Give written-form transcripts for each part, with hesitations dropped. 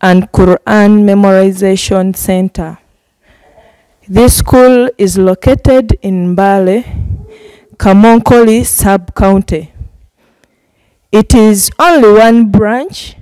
and Quran Memorization Center. This school is located in Mbale, Kamonkoli sub-county. It is only one branch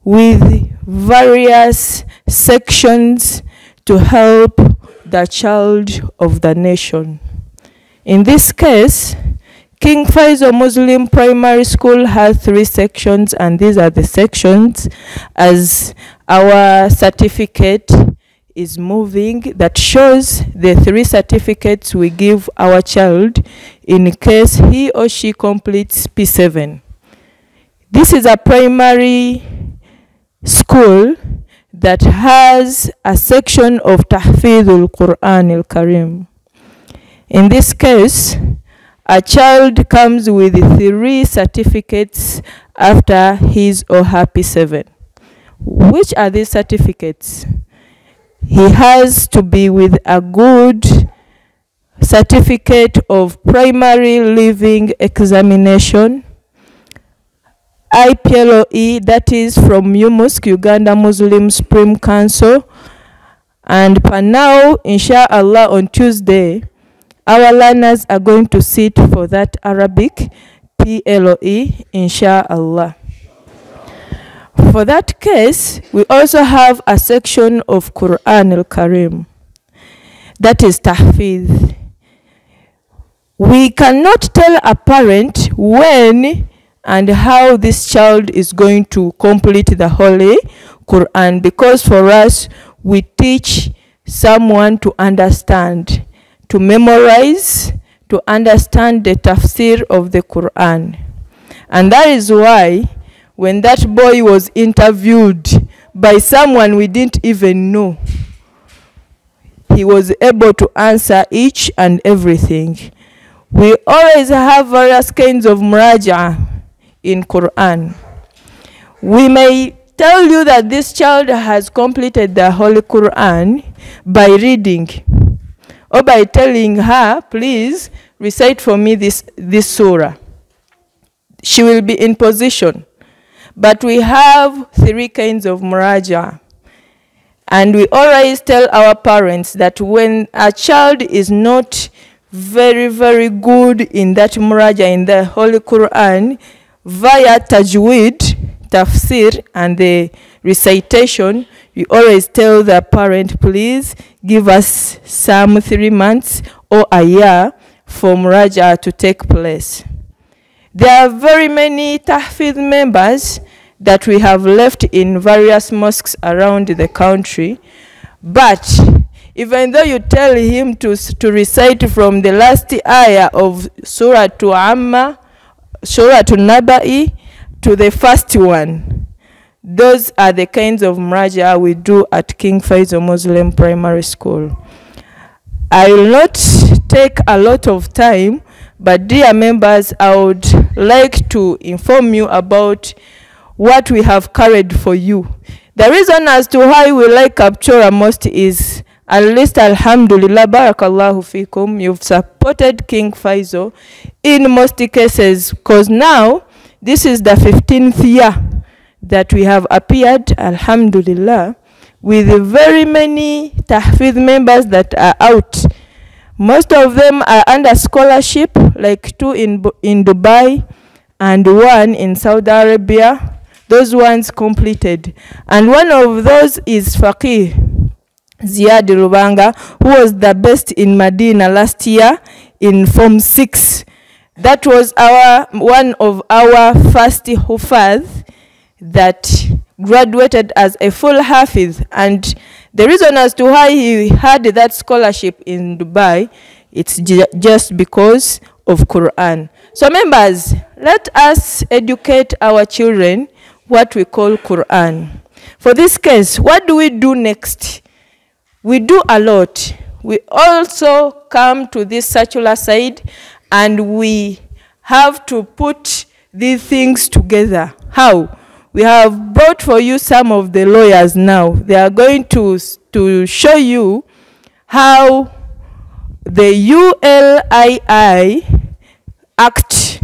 with various sections to help the child of the nation. In this case, King Faizal Muslim Primary School has 3 sections, and these are the sections as our certificate is moving that shows the 3 certificates we give our child in case he or she completes P7. This is a primary school that has a section of Tahfidhul Quran al-Karim. In this case, a child comes with 3 certificates after his or her P7. Which are these certificates? He has to be with a good certificate of primary living examination, IPLOE, that is from UMUSC, Uganda Muslim Supreme Council. And per now, inshallah, on Tuesday, our learners are going to sit for that Arabic PLOE, inshallah. For that case, we also have a section of Quran al-Karim, that is Tahfidh. We cannot tell a parent when and how this child is going to complete the Holy Quran, because for us, we teach someone to understand, to memorize, to understand the tafsir of the Quran. And that is why when that boy was interviewed by someone we didn't even know, he was able to answer each and everything. We always have various kinds of muraja in Quran. We may tell you that this child has completed the Holy Quran by reading, or by telling her, please recite for me this surah. She will be in position. But we have 3 kinds of muraja. And we always tell our parents that when a child is not very, very good in that muraja, in the Holy Quran, via tajweed, tafsir, and the recitation, we always tell the parent, please give us some 3 months or a year for muraja to take place. There are very many tahfidh members that we have left in various mosques around the country, but even though you tell him to recite from the last ayah of Surah to Amma, Surah to Naba'i, to the first one, those are the kinds of muraja we do at King Faizal Muslim Primary School. I will not take a lot of time, but dear members, I would like to inform you about what we have carried for you. The reason as to why we like Kapchora most is, at least alhamdulillah, barakallahu fikum, you've supported King Faizal in most cases, because now this is the 15th year that we have appeared, alhamdulillah, with very many tahfidh members that are out. Most of them are under scholarship, like 2 in Dubai and 1 in Saudi Arabia. Those ones completed. And one of those is Faqih Ziad Rubanga, who was the best in Medina last year in Form 6. That was one of our first Hufadh that graduated as a full Hafiz. And the reason as to why he had that scholarship in Dubai, it's just because of Quran. So members, let us educate our children what we call Quran. For this case, what do we do next? We do a lot. We also come to this secular side and we have to put these things together. How? We have brought for you some of the lawyers now. They are going to show you how the ULII Act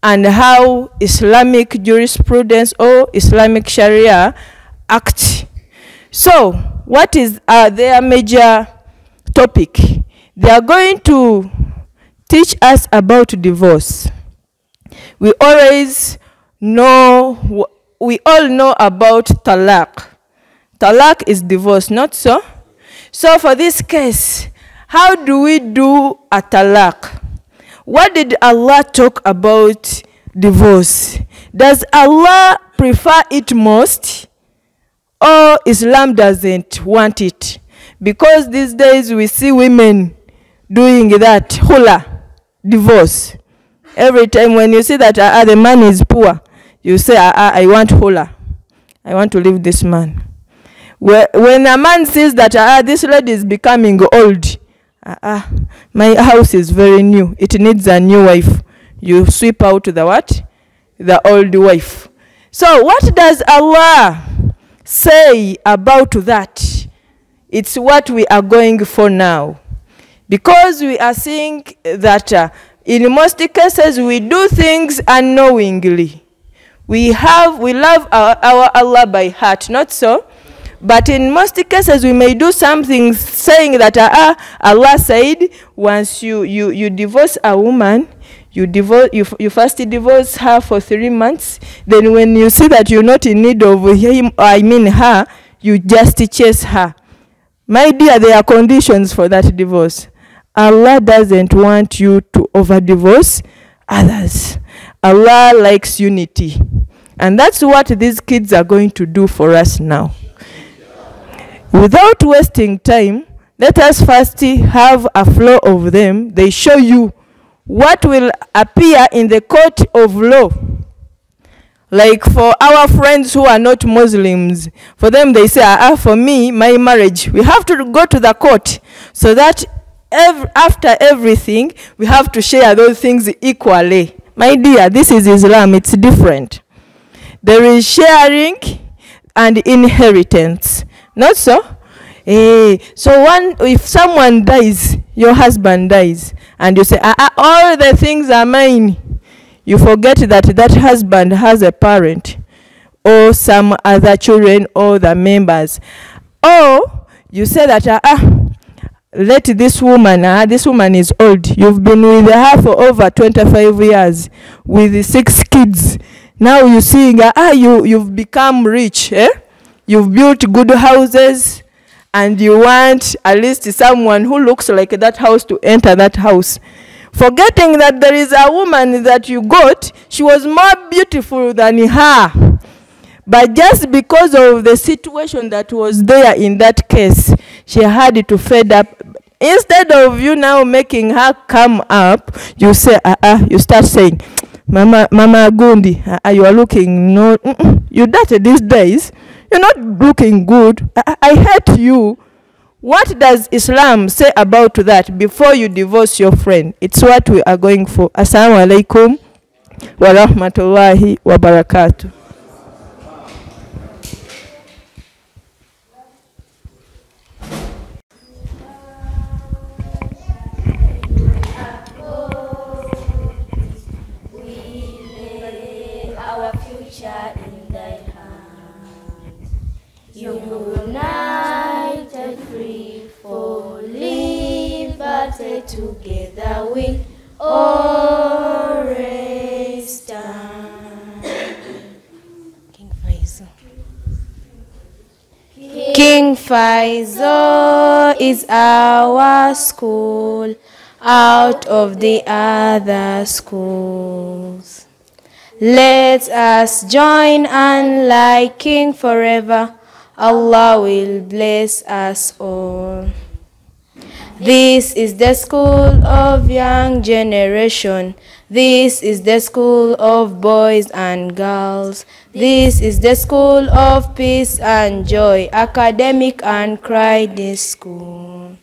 and how Islamic jurisprudence or Islamic Sharia Act. So, what is their major topic? They are going to teach us about divorce. We all know about talaq. Talaq is divorce, not so? So for this case, how do we do a talaq? What did Allah talk about divorce? Does Allah prefer it most? Or Islam doesn't want it? Because these days we see women doing that, hula, divorce. Every time when you see that the man is poor, you say, I want hula. I want to leave this man. When a man sees that this lady is becoming old, my house is very new. It needs a new wife. You sweep out the what? The old wife. So what does Allah say about that? It's what we are going for now. Because we are seeing that in most cases we do things unknowingly. We love our Allah by heart, not so? But in most cases we may do something saying that Allah said once you divorce a woman, you first divorce her for 3 months. Then when you see that you're not in need of him, her, you just chase her. My dear, there are conditions for that divorce. Allah doesn't want you to over-divorce others. Allah likes unity. And that's what these kids are going to do for us now. Without wasting time, let us first have a flow of them. They show you what will appear in the court of law. Like for our friends who are not Muslims, for them they say, for me, my marriage, we have to go to the court so that after everything, we have to share those things equally. My dear, this is Islam, it's different. There is sharing and inheritance. Not so? So if someone dies, your husband dies, and you say, all the things are mine, you forget that that husband has a parent or some other children or the members. Or you say that, let this woman is old. You've been with her for over 25 years with 6 kids. Now you're seeing, you've become rich, You've built good houses, and you want at least someone who looks like that house to enter that house. Forgetting that there is a woman that you got, she was more beautiful than her. But just because of the situation that was there in that case, she had to fed up. Instead of you now making her come up, you say, you start saying, Mama Gundi, you are looking, no, you dirty these days. You're not looking good. I hate you. What does Islam say about that before you divorce your friend? It's what we are going for. Assalamu alaikum wa rahmatullahi wa barakatuh. United, free for liberty, together we always stand. King Faizal. King Faizal is our school, out of the other schools. Let us join and like King forever. Allah will bless us all. This is the school of young generation. This is the school of boys and girls. This is the school of peace and joy, academic and credit school.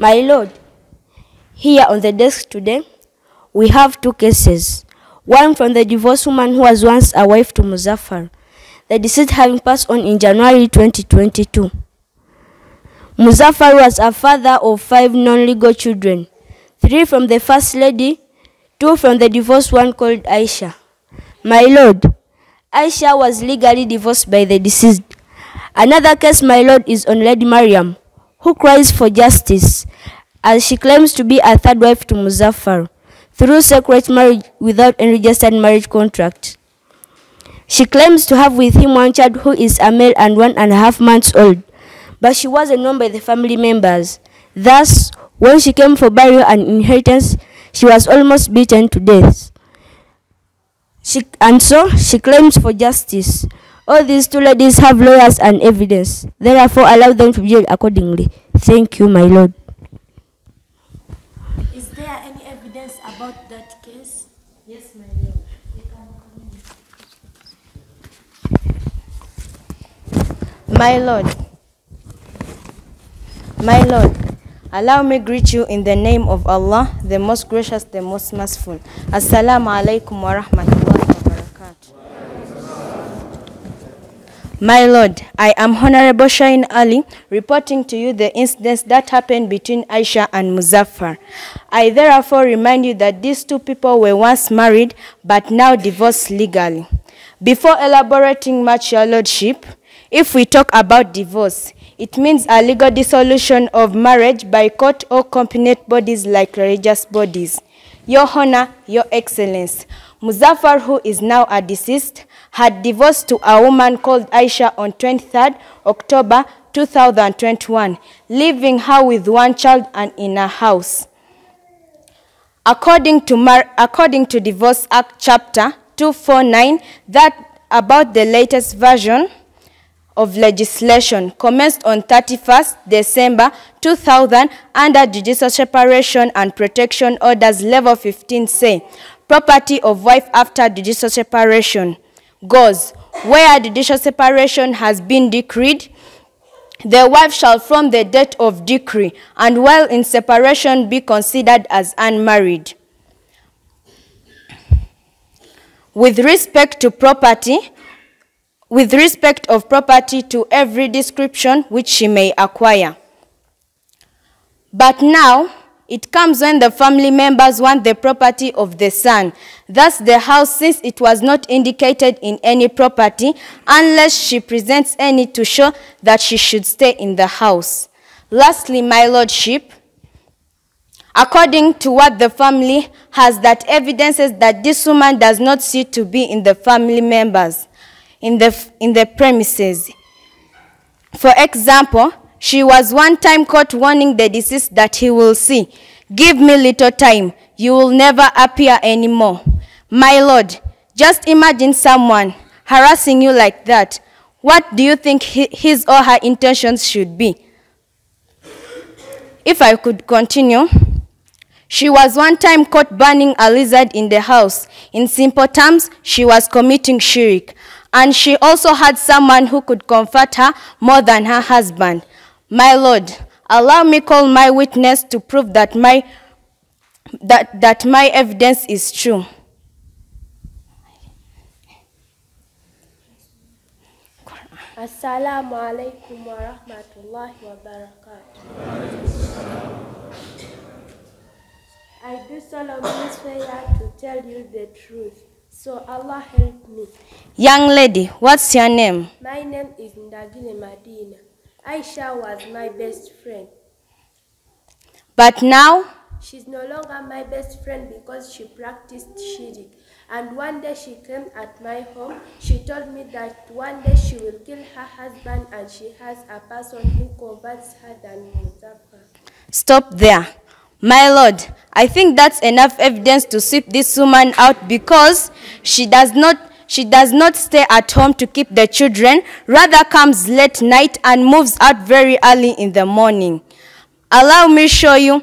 My Lord, here on the desk today, we have two cases. One from the divorced woman who was once a wife to Muzaffar, the deceased having passed on in January 2022. Muzaffar was a father of 5 non-legal children, 3 from the first lady, 2 from the divorced one called Aisha. My Lord, Aisha was legally divorced by the deceased. Another case, my Lord, is on Lady Mariam, who cries for justice, as she claims to be a third wife to Muzaffar through secret marriage without any registered marriage contract. She claims to have with him one child who is a male and 1.5 months old, but she wasn't known by the family members. Thus, when she came for burial and inheritance, she was almost beaten to death. So she claims for justice. All these two ladies have lawyers and evidence. Therefore, allow them to be judged accordingly. Thank you, my Lord. Is there any evidence about that case? Yes, my Lord. My Lord, allow me greet you in the name of Allah, the most gracious, the most merciful. Assalamu alaikum wa rahmatullahi wa barakatuh. My Lord, I am Honorable Shain Ali, reporting to you the incidents that happened between Aisha and Muzaffar. I therefore remind you that these two people were once married, but now divorced legally. Before elaborating much, your Lordship, if we talk about divorce, it means a legal dissolution of marriage by court or competent bodies like religious bodies. Your Honor, Your Excellence, Muzaffar, who is now a deceased, had divorced to a woman called Aisha on 23rd October 2021, leaving her with one child and in a house. According to Divorce Act Chapter 249, that about the latest version of legislation commenced on 31st December 2000 under Judicial Separation and Protection Orders Level 15 say, property of wife after judicial separation goes, where judicial separation has been decreed, the wife shall from the date of decree and while in separation be considered as unmarried. With respect of property to every description which she may acquire. But now, it comes when the family members want the property of the son, thus the house, since it was not indicated in any property, unless she presents any to show that she should stay in the house. Lastly, my Lordship, according to what the family has, that evidences that this woman does not see to be in the family members, in the premises. For example, she was one time caught warning the deceased that he will see, give me little time, you will never appear anymore. My Lord, just imagine someone harassing you like that. What do you think his or her intentions should be? If I could continue. She was one time caught burning a lizard in the house. In simple terms, she was committing shirk. And she also had someone who could comfort her more than her husband. My Lord, allow me call my witness to prove that my evidence is true. Assalamu alaikum wa rahmatullahi wa barakatuh. I do solemnly swear to tell you the truth, so Allah help me. Young lady, what's your name? My name is Ndagile Madina. Aisha was my best friend. But now? She's no longer my best friend because she practiced shirk. And one day she came at my home. She told me that one day she will kill her husband and she has a person who converts her than Muzaffar. Stop there. My Lord, I think that's enough evidence to sweep this woman out because she does not stay at home to keep the children, rather comes late night and moves out very early in the morning. Allow me show you.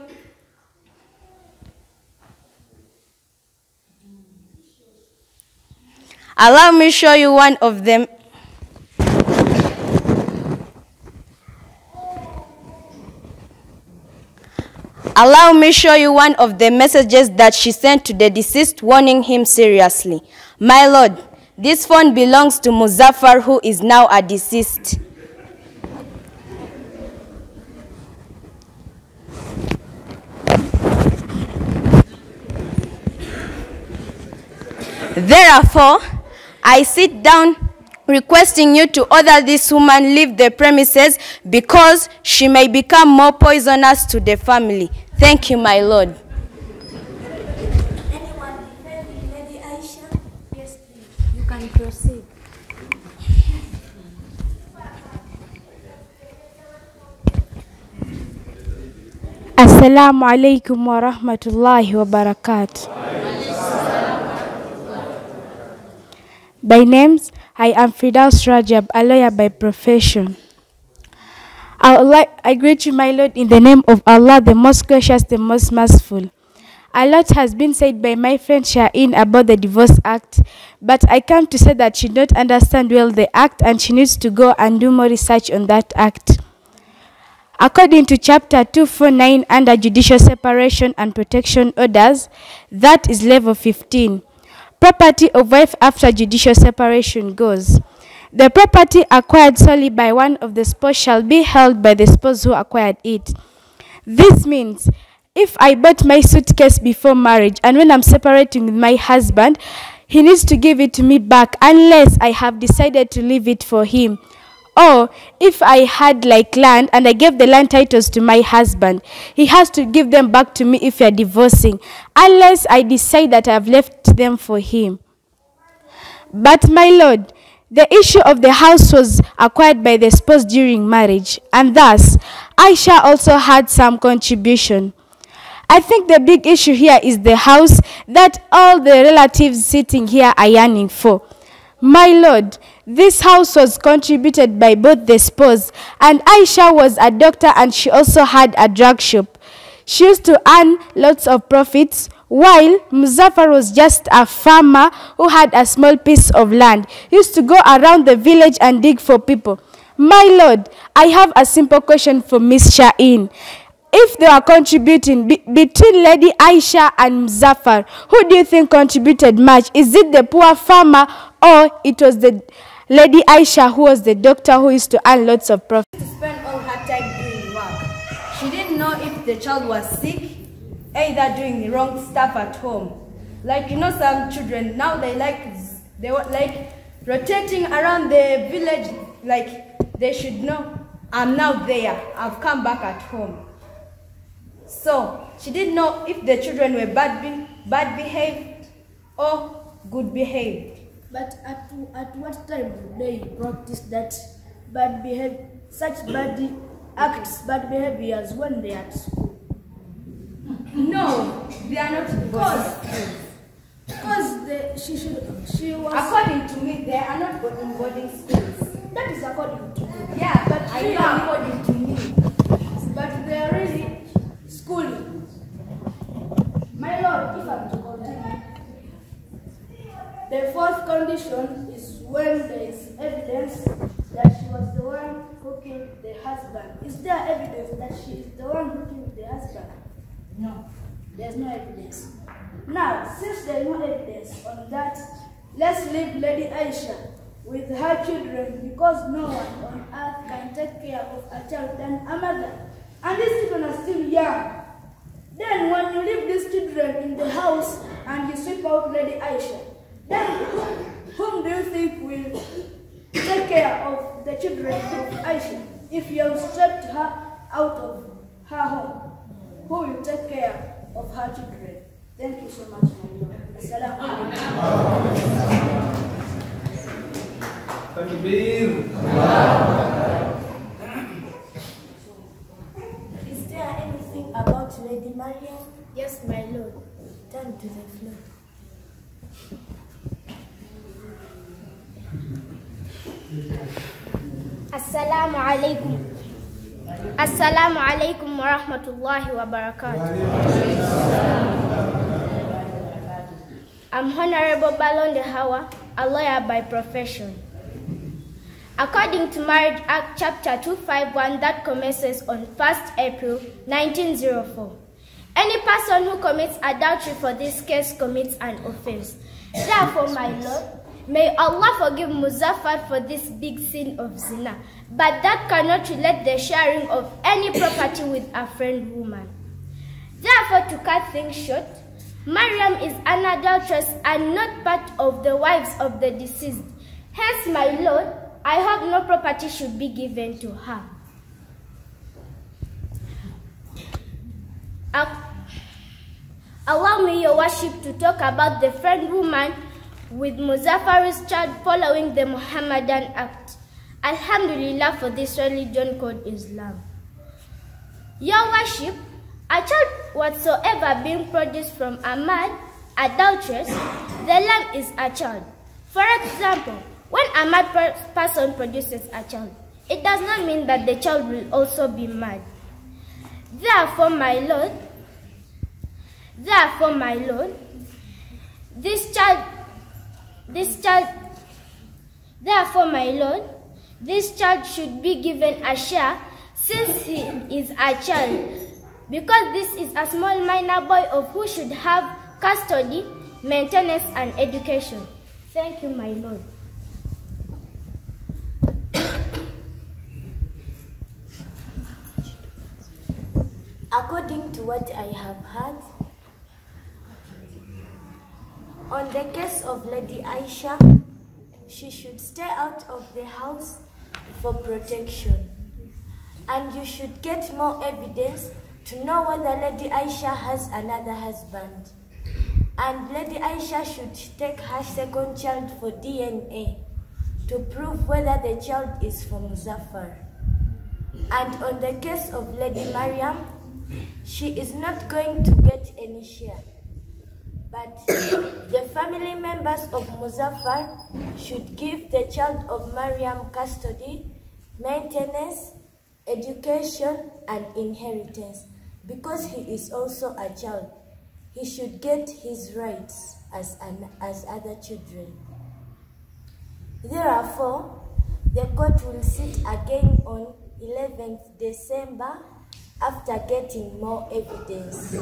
Allow me show you one of them. Allow me show you one of the messages that she sent to the deceased, warning him seriously. My Lord, this phone belongs to Muzaffar, who is now a deceased. Therefore, I sit down requesting you to order this woman leave the premises because she may become more poisonous to the family. Thank you, my Lord. Anyone defending Lady Aisha? Yes, please. You can proceed. Assalamu alaikum wa rahmatullahi wa barakatuh. By names, I am Fidaus Rajab, a lawyer by profession. I greet you, my Lord, in the name of Allah, the most gracious, the most merciful. A lot has been said by my friend Sha'in about the Divorce Act, but I come to say that she don't understand well the Act and she needs to go and do more research on that Act. According to Chapter 249 under Judicial Separation and Protection Orders, that is level 15. Property of wife after judicial separation goes. The property acquired solely by one of the spouse shall be held by the spouse who acquired it. This means if I bought my suitcase before marriage and when I'm separating with my husband, he needs to give it to me back unless I have decided to leave it for him. Or if I had like land and I gave the land titles to my husband, he has to give them back to me if we are divorcing, unless I decide that I have left them for him. But my Lord, the issue of the house was acquired by the spouse during marriage, and thus Aisha also had some contribution. I think the big issue here is the house that all the relatives sitting here are yearning for. My Lord, this house was contributed by both the spouse, and Aisha was a doctor and she also had a drug shop. She used to earn lots of profits, while Muzaffar was just a farmer who had a small piece of land. He used to go around the village and dig for people. My Lord, I have a simple question for Miss Sha'in. If they are contributing between Lady Aisha and Muzaffar, who do you think contributed much? Is it the poor farmer or it was the Lady Aisha who was the doctor who used to earn lots of profit? To spend all her time doing work. She didn't know if the child was sick, either doing the wrong stuff at home. Like, you know, some children now they were like rotating around the village, like they should know, I'm now there, I've come back at home. So she didn't know if the children were bad behaved or good behaved. But at what time do they practice that such bad acts, bad behaviors when they are at school? No, they are not good. Because she was... According to me, they are not in boarding schools. That is according to you. Yeah, but I know according to me. But they are really schooling. My Lord, if I'm to continue, the fourth condition is when there is evidence that she was the one who killed the husband. Is there evidence that she is the one who killed the husband? No, there's no evidence. Now, since there's no evidence on that, let's leave Lady Aisha with her children because no one on earth can take care of a child than a mother. And these children are still young. Then when you leave these children in the house and you sweep out Lady Aisha, then whom do you think will take care of the children of Aisha? If you have swept her out of her home, who will take care of her children? Thank you so much, my Lord. Assalamu alaikum. Is there anything about Lady Mariam? Yes, my Lord. Turn to the floor. Assalamu alaikum. Assalamu alaikum wa rahmatullahi wa barakatuh. I'm Honorable Balonde Hawa, a lawyer by profession. According to Marriage Act Chapter 251 that commences on 1st April 1904, Any person who commits adultery for this case commits an offense. Therefore, my Lord, may Allah forgive Muzaffar for this big sin of zina, but that cannot relate the sharing of any property with a friend woman. Therefore, to cut things short, Maryam is an adulteress and not part of the wives of the deceased. Hence, my Lord, I hope no property should be given to her. Allow me, your worship, to talk about the friend woman with Muzaffar's child following the Muhammadan Act. Alhamdulillah for this religion called Islam. Your worship, a child whatsoever being produced from a mad adulteress, the lamb is a child. For example, when a mad person produces a child, it does not mean that the child will also be mad. Therefore, my Lord, this child should be given a share since he is a child, because this is a small minor boy of who should have custody, maintenance, and education. Thank you, my Lord. According to what I have heard, on the case of Lady Aisha, she should stay out of the house for protection. And you should get more evidence to know whether Lady Aisha has another husband. And Lady Aisha should take her second child for DNA to prove whether the child is from Muzaffar. And on the case of Lady Maryam, she is not going to get any share. But the family members of Muzaffar should give the child of Maryam custody, maintenance, education, and inheritance. Because he is also a child, he should get his rights as other children. Therefore, the court will sit again on 11th December after getting more evidence.